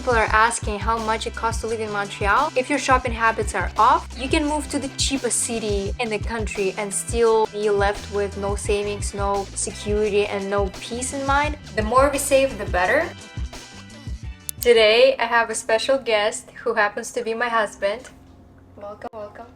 people are asking how much it costs to live in Montreal. If your shopping habits are off, you can move to the cheapest city in the country and still be left with no savings, no security, and no peace in mind. The more we save, the better. Today, I have a special guest who happens to be my husband. Welcome, welcome.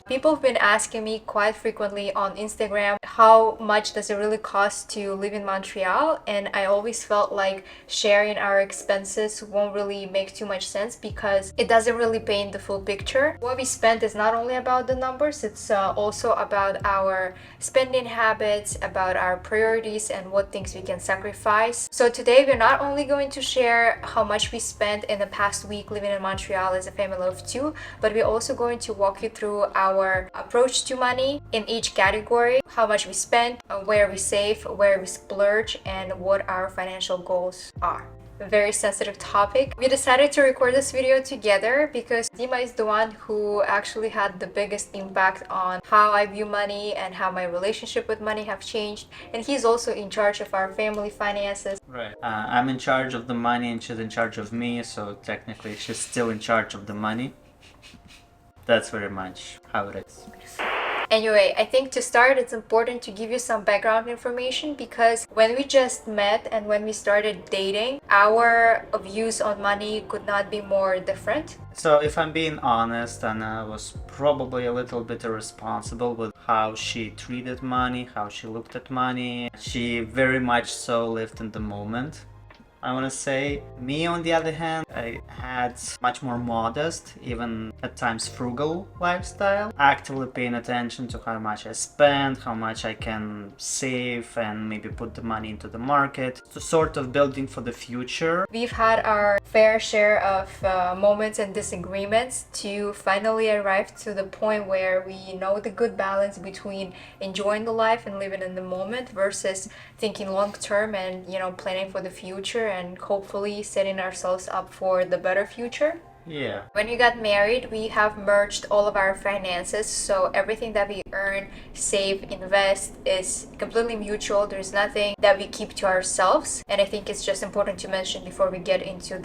People have been asking me quite frequently on Instagram how much does it really cost to live in Montreal, and I always felt like sharing our expenses won't really make too much sense because it doesn't really paint the full picture. What we spend is not only about the numbers, it's also about our spending habits, about our priorities, and what things we can sacrifice. So today we're not only going to share how much we spent in the past week living in Montreal as a family of two, but we're also going to walk you through our approach to money in each category, how much we spend, where we save, where we splurge, and what our financial goals are. A very sensitive topic. We decided to record this video together because Dima is the one who actually had the biggest impact on how I view money and how my relationship with money have changed, and he's also in charge of our family finances. Right. I'm in charge of the money and she's in charge of me, so technically she's still in charge of the money. That's very much how it is. Anyway, I think to start, it's important to give you some background information because when we just met and when we started dating, our views on money could not be more different. So if I'm being honest, Anna was probably a little bit irresponsible with how she treated money, how she looked at money. She very much so lived in the moment. I want to say, me on the other hand, I had much more modest, even at times frugal lifestyle, actively paying attention to how much I spend, how much I can save and maybe put the money into the market, to sort of building for the future. We've had our fair share of moments and disagreements to finally arrive to the point where we know the good balance between enjoying the life and living in the moment versus thinking long term and, planning for the future and hopefully setting ourselves up for the better future. Yeah. When we got married, we have merged all of our finances, so everything that we earn, save, invest is completely mutual. There's nothing that we keep to ourselves, and I think it's just important to mention before we get into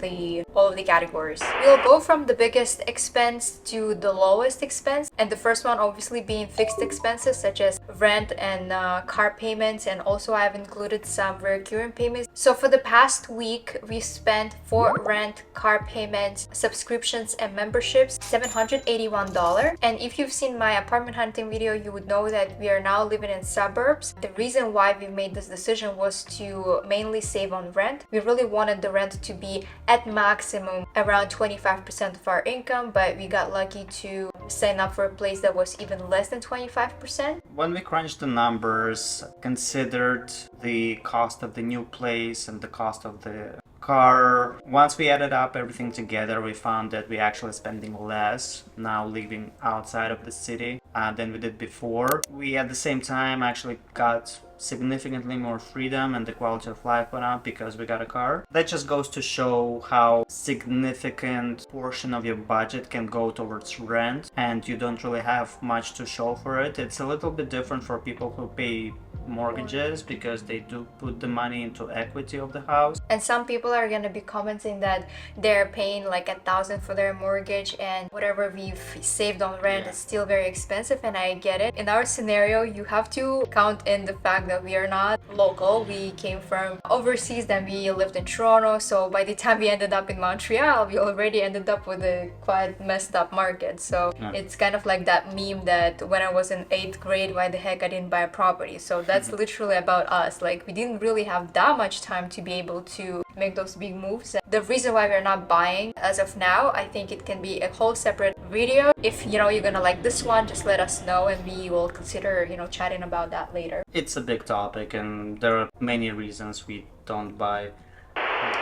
all of the categories. We'll go from the biggest expense to the lowest expense, and the first one obviously being fixed expenses such as rent and car payments, and also I've included some recurring payments. So for the past week, we spent for rent, car payments, subscriptions, and memberships $781. And if you've seen my apartment hunting video, you would know that we are now living in suburbs. The reason why we made this decision was to mainly save on rent. We really wanted the rent to be at maximum around 25% of our income, but we got lucky to sign up for a place that was even less than 25%. When we crunched the numbers, considered the cost of the new place and the cost of the car, once we added up everything together, we found that we're actually spending less now living outside of the city than we did before. We at the same time actually got significantly more freedom and the quality of life went up because we got a car. That just goes to show how significant portion of your budget can go towards rent and you don't really have much to show for it. It's a little bit different for people who pay mortgages because they do put the money into equity of the house. And some people are going to be commenting that they're paying like $1,000 for their mortgage and whatever we've saved on rent is still very expensive, and I get it. In our scenario, you have to count in the fact that we are not local. We came from overseas, then we lived in Toronto, so by the time we ended up in Montreal, we already ended up with a quite messed up market. So it's kind of like that meme that when I was in 8th grade, why the heck I didn't buy a property. So that's literally about us. Like, we didn't really have that much time to be able to make those big moves. The reason why we're not buying as of now, I think it can be a whole separate video. If you're gonna like this one, just let us know and we will consider chatting about that later. It's a big topic and there are many reasons we don't buy.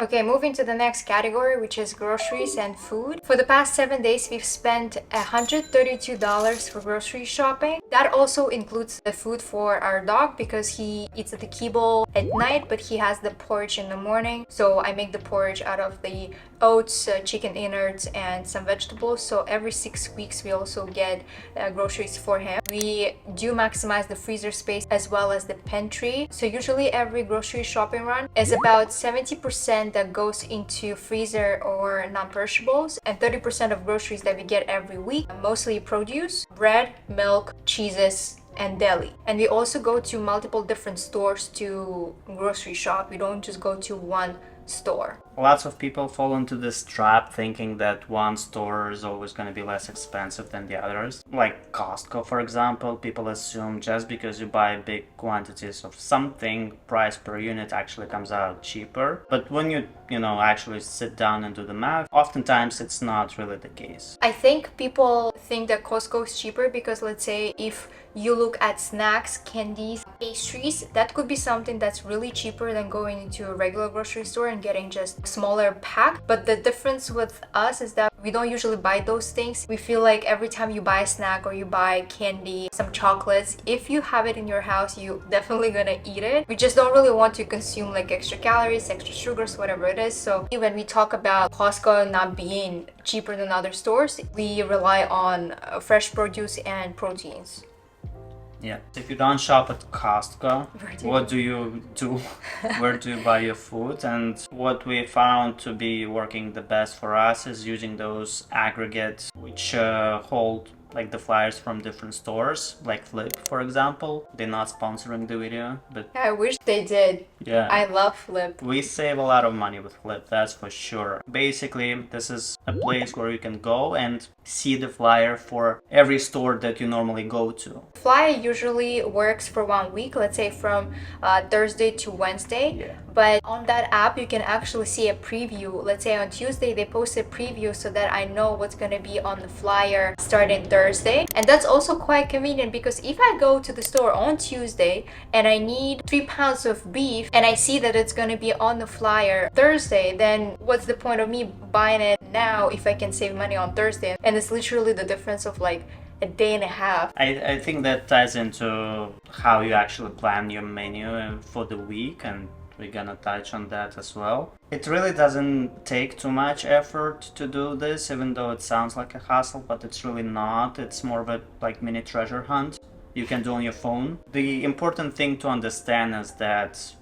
Okay, moving to the next category, which is groceries and food. For the past 7 days, we've spent $132 for grocery shopping. That also includes the food for our dog because he eats at the kibble at night, but he has the porridge in the morning. So I make the porridge out of the oats, chicken innards, and some vegetables. So every 6 weeks, we also get groceries for him. We do maximize the freezer space as well as the pantry. So usually every grocery shopping run is about 70% 30% that goes into freezer or non-perishables, and 30% of groceries that we get every week, mostly produce, bread, milk, cheeses, and deli. And we also go to multiple different stores to grocery shop. We don't just go to one store. Lots of people fall into this trap thinking that one store is always going to be less expensive than the others. Like Costco, for example, people assume just because you buy big quantities of something, price per unit actually comes out cheaper. But when you actually sit down and do the math, oftentimes it's not really the case. I think people think that Costco is cheaper because, let's say, if you look at snacks, candies, pastries, that could be something that's really cheaper than going into a regular grocery store and getting just a smaller pack. But the difference with us is that we don't usually buy those things. We feel like every time you buy a snack or you buy candy, some chocolates, if you have it in your house, you definitely gonna eat it. We just don't really want to consume like extra calories, extra sugars, whatever it is. So when we talk about Costco not being cheaper than other stores, we rely on fresh produce and proteins. Yeah. If you don't shop at Costco, what do you do? Where do you buy your food? And what we found to be working the best for us is using those aggregates which hold like the flyers from different stores, like Flip, for example. They're not sponsoring the video, but I wish they did. yeah, I love Flip. we save a lot of money with Flip, that's for sure. Basically, this is a place where you can go and see the flyer for every store that you normally go to. Flyer usually works for 1 week, let's say from Thursday to Wednesday. Yeah. But on that app, you can actually see a preview. Let's say on Tuesday, they post a preview so that I know what's going to be on the flyer starting Thursday. And that's also quite convenient because if I go to the store on Tuesday and I need 3 pounds of beef and I see that it's going to be on the flyer Thursday, then what's the point of me buying it now if I can save money on Thursday? And it's literally the difference of like a day and a half. I think that ties into how you actually plan your menu for the week, and we're gonna touch on that as well. It really doesn't take too much effort to do this, even though it sounds like a hassle, but it's really not. It's more of a like mini treasure hunt you can do on your phone. The important thing to understand is that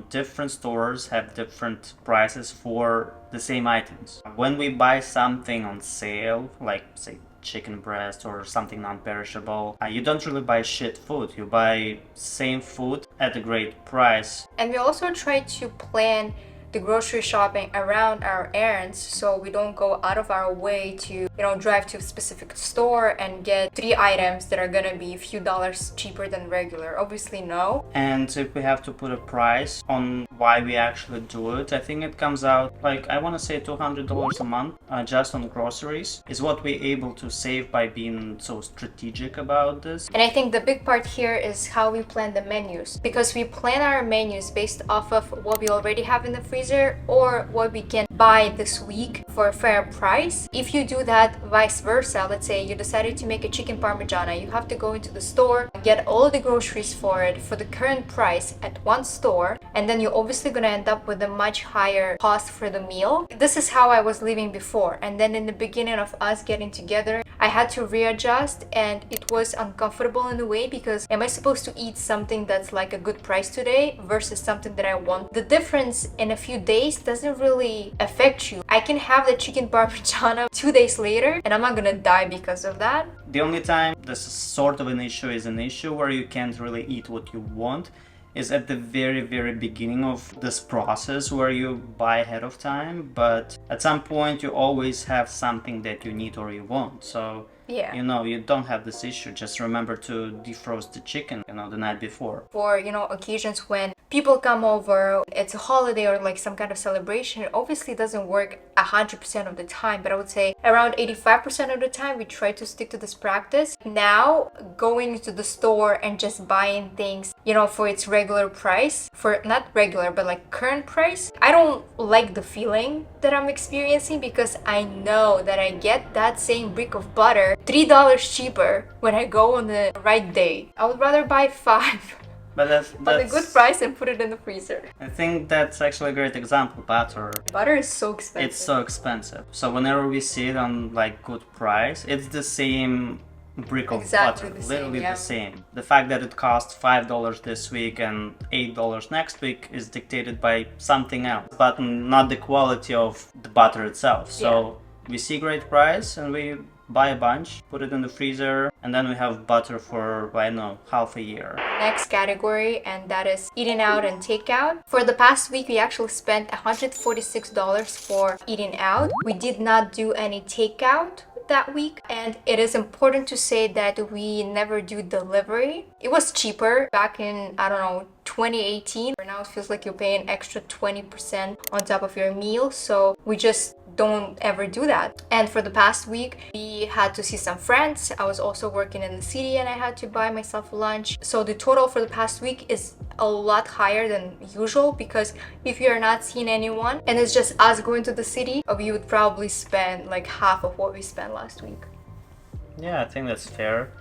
different stores have different prices for the same items. When we buy something on sale, like say chicken breast or something non-perishable, you don't really buy shit food. You buy same food at a great price. And we also try to plan the grocery shopping around our errands so we don't go out of our way to drive to a specific store and get 3 items that are gonna be a few dollars cheaper than regular. Obviously no. And if we have to put a price on why we actually do it, I think it comes out like, I want to say $200 a month just on groceries is what we're able to save by being so strategic about this. And I think the big part here is how we plan the menus, because we plan our menus based off of what we already have in the freezer or what we can buy this week for a fair price. If you do that vice versa, let's say you decided to make a chicken parmigiana, you have to go into the store, get all the groceries for it for the current price at one store, and then you're obviously going to end up with a much higher cost for the meal. This is how I was living before, and then in the beginning of us getting together, I had to readjust, and it was uncomfortable in a way because am I supposed to eat something that's like a good price today versus something that I want? The difference in a few days doesn't really affect you. I can have the chicken parmigiana 2 days later and I'm not gonna die because of that. The only time this sort of an issue is an issue where you can't really eat what you want is at the very, very beginning of this process where you buy ahead of time, but at some point you always have something that you need or you want. So yeah, you don't have this issue. Just remember to defrost the chicken, the night before. For, occasions when people come over, it's a holiday or like some kind of celebration, it obviously doesn't work 100% of the time, but I would say around 85% of the time we try to stick to this practice. Now, going to the store and just buying things, for its regular price, for not regular, but like current price, I don't like the feeling that I'm experiencing because I know that I get that same brick of butter $3 cheaper when I go on the right day. I would rather buy 5 but that's at a good price and put it in the freezer. I think that's actually a great example. Butter is so expensive. It's so expensive. So whenever we see it on like good price, it's the same brick of Exactly butter, the same, literally yeah. the same. The fact that it costs $5 this week and $8 next week is dictated by something else, but not the quality of the butter itself. So we see great price and we buy a bunch, put it in the freezer, and then we have butter for, I don't know, half a year. Next category, and that is eating out and takeout. For the past week, we actually spent $146 for eating out. We did not do any takeout that week, and it is important to say that we never do delivery. It was cheaper back in, I don't know, 2018. Now it feels like you're paying extra 20% on top of your meal, so we just don't ever do that. And for the past week, we had to see some friends. I was also working in the city and I had to buy myself lunch. So the total for the past week is a lot higher than usual, because if you're not seeing anyone and it's just us going to the city, we would probably spend like half of what we spent last week. Yeah, I think that's fair.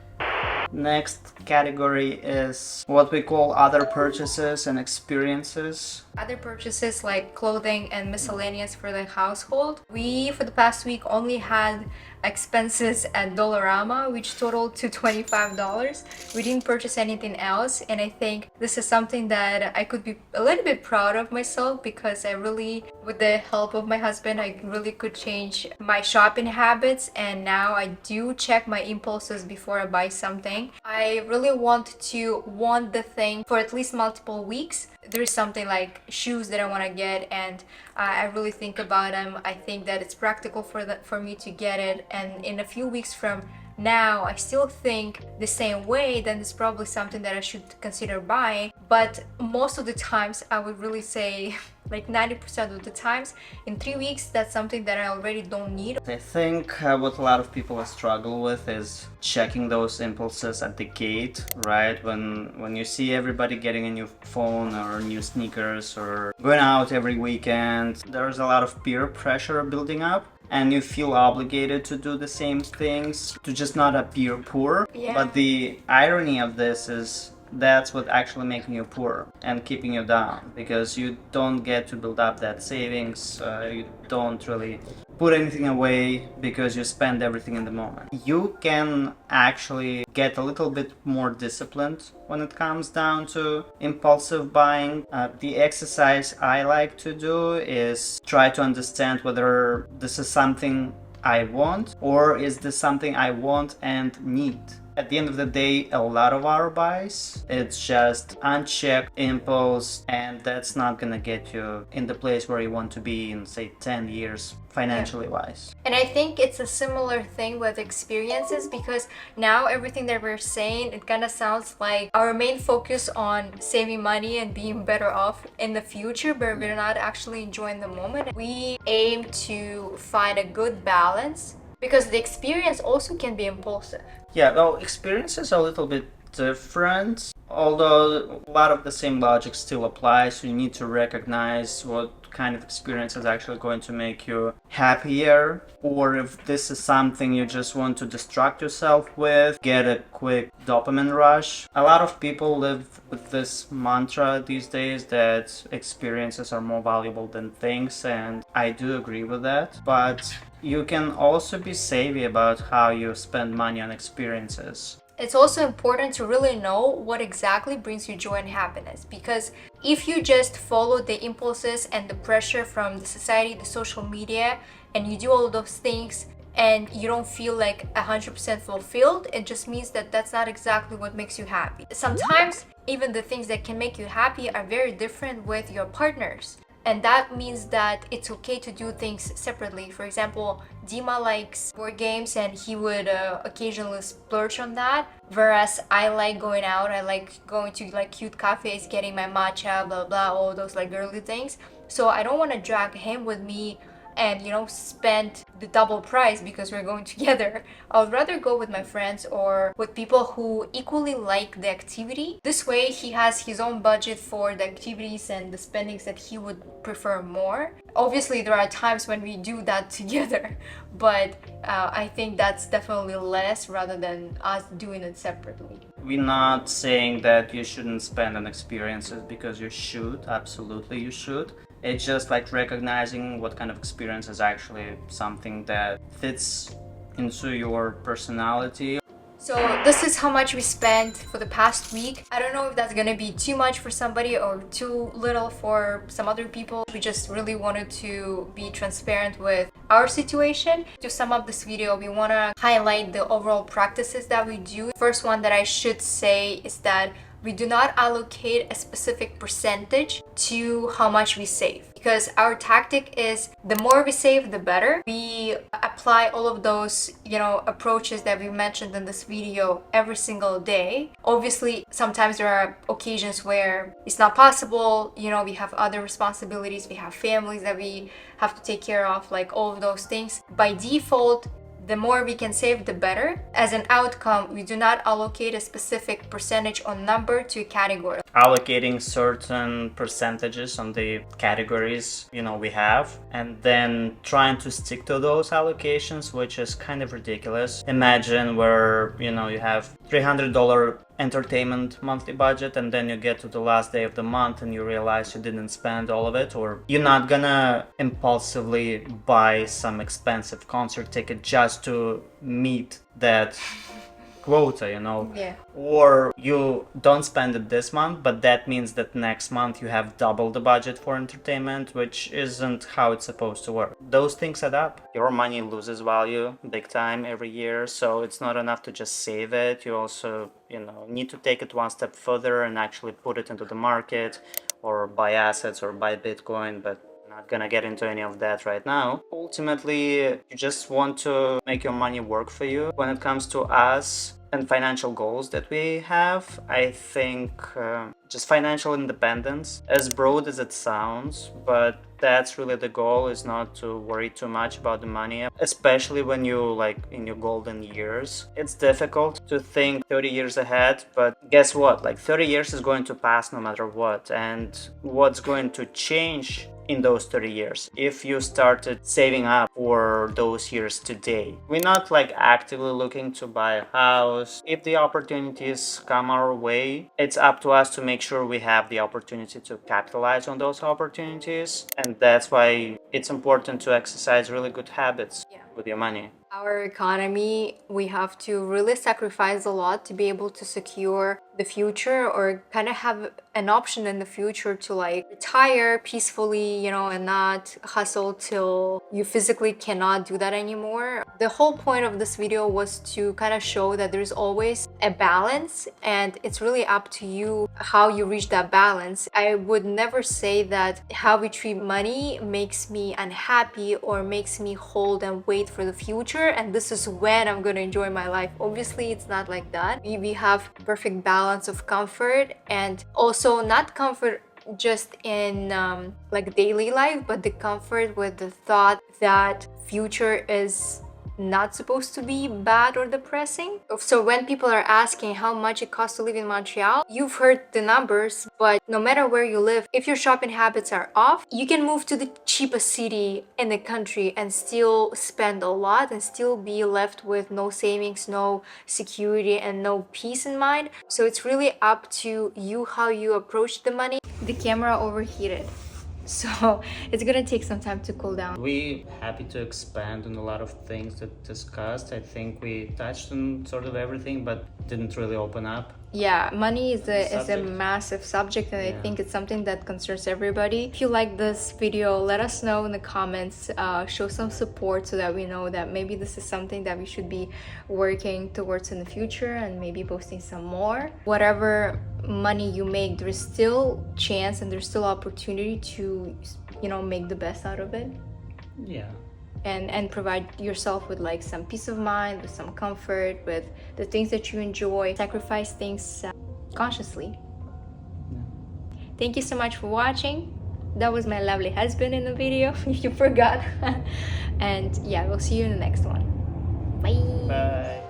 Next category is what we call other purchases and experiences. Other purchases like clothing and miscellaneous for the household. We, for the past week, only had expenses at Dollarama, which totaled to $25. We didn't purchase anything else, and I think this is something that I could be a little bit proud of myself, because I really, with the help of my husband, I really could change my shopping habits, and now I do check my impulses before I buy something. I really want the thing for at least multiple weeks. There's something like shoes that I want to get, and I really think about them. I think that it's practical for me to get it, and in a few weeks from now I still think the same way, then it's probably something that I should consider buying. But most of the times, I would really say like 90% of the times, in 3 weeks, that's something that I already don't need. I think what a lot of people struggle with is checking those impulses at the gate, right? When you see everybody getting a new phone or new sneakers or going out every weekend, there's a lot of peer pressure building up, and you feel obligated to do the same things to just not appear poor. Yeah. But the irony of this is that's what actually making you poor and keeping you down, because you don't get to build up that savings. You don't really put anything away because you spend everything in the moment. You can actually get a little bit more disciplined when it comes down to impulsive buying. The exercise I like to do is try to understand whether this is something I want, or is this something I want and need. At the end of the day, a lot of our buys, it's just unchecked impulse, and that's not gonna get you in the place where you want to be in, say, 10 years, financially wise. And I think it's a similar thing with experiences, because now everything that we're saying, it kind of sounds like our main focus on saving money and being better off in the future, but we're not actually enjoying the moment. We aim to find a good balance, because the experience also can be impulsive. Yeah, well, experiences are a little bit different, although a lot of the same logic still applies. So you need to recognize what kind of experience is actually going to make you happier, or if this is something you just want to distract yourself with, get a quick dopamine rush. A lot of people live with this mantra these days that experiences are more valuable than things, and I do agree with that. But you can also be savvy about how you spend money on experiences. It's also important to really know what exactly brings you joy and happiness, because if you just follow the impulses and the pressure from the society, the social media, and you do all those things and you don't feel like 100% fulfilled, it just means that that's not exactly what makes you happy. Sometimes even the things that can make you happy are very different with your partners. And that means that it's okay to do things separately. For example, Dima likes board games and he would occasionally splurge on that. Whereas I like going out, I like going to like cute cafes, getting my matcha, blah blah, all those like girly things. So I don't want to drag him with me and, you know, spend the double price because we're going together. I would rather go with my friends or with people who equally like the activity. This way he has his own budget for the activities and the spendings that he would prefer more. Obviously there are times when we do that together, but I think that's definitely less rather than us doing it separately. We're not saying that you shouldn't spend on experiences, because you should, absolutely you should. It's just like recognizing what kind of experience is actually something that fits into your personality. So So this is how much we spent for the past week. I don't know if that's gonna be too much for somebody or too little for some other people. We just really wanted to be transparent with our situation. To sum up this video, we wanna highlight the overall practices that we do. First one that I should say is that we do not allocate a specific percentage to how much we save, because our tactic is the more we save, the better. We apply all of those, approaches that we mentioned in this video every single day. Obviously, sometimes there are occasions where it's not possible. We have other responsibilities, we have families that we have to take care of, like all of those things. By default, the more we can save, the better. As an outcome, we do not allocate a specific percentage or number to a category. Allocating certain percentages on the categories we have, and then trying to stick to those allocations, which is kind of ridiculous. Imagine where you have $300 entertainment monthly budget, and then you get to the last day of the month and you realize you didn't spend all of it, or you're not gonna impulsively buy some expensive concert ticket just to meet that quota, Yeah. or you don't spend it this month, but that means that next month you have double the budget for entertainment, which isn't how it's supposed to work. Those things add up. Your money loses value big time every year, so it's not enough to just save it. You also need to take it one step further and actually put it into the market, or buy assets, or buy Bitcoin, but not gonna get into any of that right now. Ultimately, you just want to make your money work for you. When it comes to us and financial goals that we have, I think just financial independence, as broad as it sounds, but that's really the goal, is not to worry too much about the money, especially when you in your golden years. It's difficult to think 30 years ahead, but guess what? 30 years is going to pass no matter what, and what's going to change in those 30 years if you started saving up for those years today. We're not actively looking to buy a house. If the opportunities come our way, it's up to us to make sure we have the opportunity to capitalize on those opportunities, and that's why it's important to exercise really good habits with your money. Our economy, we have to really sacrifice a lot to be able to secure the future, or kind of have an option in the future to retire peacefully, and not hustle till you physically cannot do that anymore. The whole point of this video was to kind of show that there's always a balance, and it's really up to you how you reach that balance. I would never say that how we treat money makes me unhappy or makes me hold and wait for the future, and this is when I'm gonna enjoy my life. Obviously, it's not like that. We have perfect balance of comfort, and also not comfort just in daily life, but the comfort with the thought that future is not supposed to be bad or depressing. So when people are asking how much it costs to live in Montreal, you've heard the numbers, but no matter where you live, if your shopping habits are off, you can move to the cheapest city in the country and still spend a lot and still be left with no savings, no security, and no peace in mind. So it's really up to you how you approach the money. The camera overheated, so it's gonna take some time to cool down. We happy to expand on a lot of things that discussed. I think we touched on sort of everything, but didn't really open up. Yeah, money is a massive subject, and I think it's something that concerns everybody. If you like this video, let us know in the comments. Show some support so that we know that maybe this is something that we should be working towards in the future, and maybe posting some more. Whatever money you make, there's still chance and there's still opportunity to make the best out of it. Yeah. And provide yourself with some peace of mind, with some comfort, with the things that you enjoy. Sacrifice things consciously. Yeah. Thank you so much for watching. That was my lovely husband in the video, if you forgot. And yeah, we'll see you in the next one. Bye. Bye.